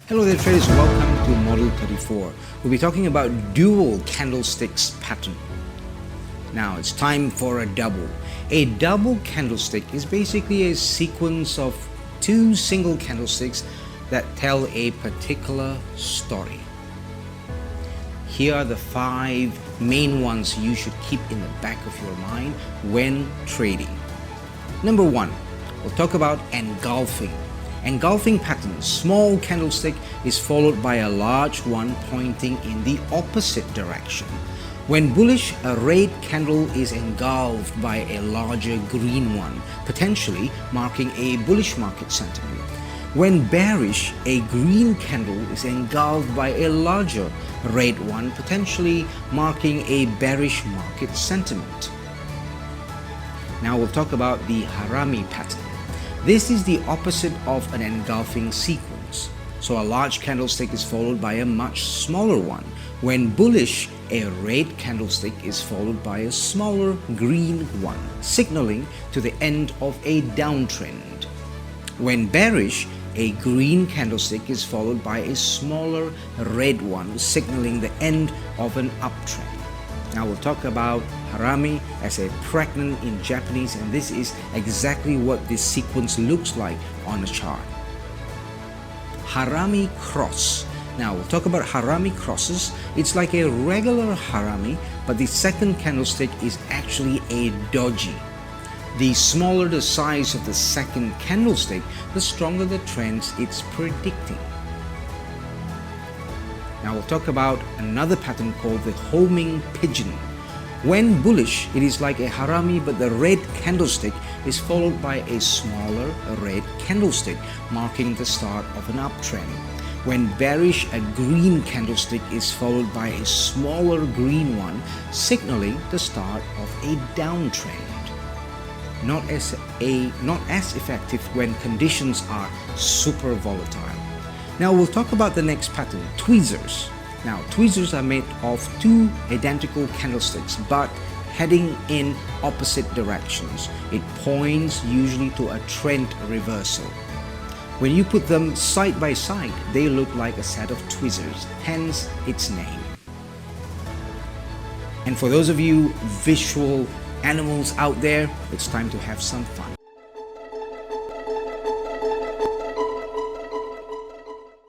Hello there traders, welcome to Model 34. We'll be talking about dual candlesticks pattern. Now it's time for a double. A double candlestick is basically a sequence of two single candlesticks that tell a particular story. Here are the 5 main ones you should keep in the back of your mind when trading. Number 1, we'll talk about engulfing. Engulfing pattern, small candlestick is followed by a large one pointing in the opposite direction. When bullish, a red candle is engulfed by a larger green one, potentially marking a bullish market sentiment. When bearish, a green candle is engulfed by a larger red one, potentially marking a bearish market sentiment. Now we'll talk about the harami pattern. This is the opposite of an engulfing sequence. So a large candlestick is followed by a much smaller one. When bullish, a red candlestick is followed by a smaller green one, signaling to the end of a downtrend. When bearish, a green candlestick is followed by a smaller red one, signaling the end of an uptrend. Now we'll talk about harami as a pregnant in Japanese, and this is exactly what this sequence looks like on a chart. Harami cross. Now we'll talk about harami crosses. It's like a regular harami, but the second candlestick is actually a doji. The smaller the size of the second candlestick, the stronger the trends it's predicting. Now we'll talk about another pattern called the homing pigeon. When bullish, it is like a harami, but the red candlestick is followed by a smaller red candlestick, marking the start of an uptrend. When bearish, a green candlestick is followed by a smaller green one, signaling the start of a downtrend. Not as effective when conditions are super volatile. Now we'll talk about the next pattern, tweezers. Now tweezers are made of 2 identical candlesticks but heading in opposite directions. It points usually to a trend reversal. When you put them side by side, they look like a set of tweezers, hence its name. And for those of you visual animals out there, it's time to have some fun.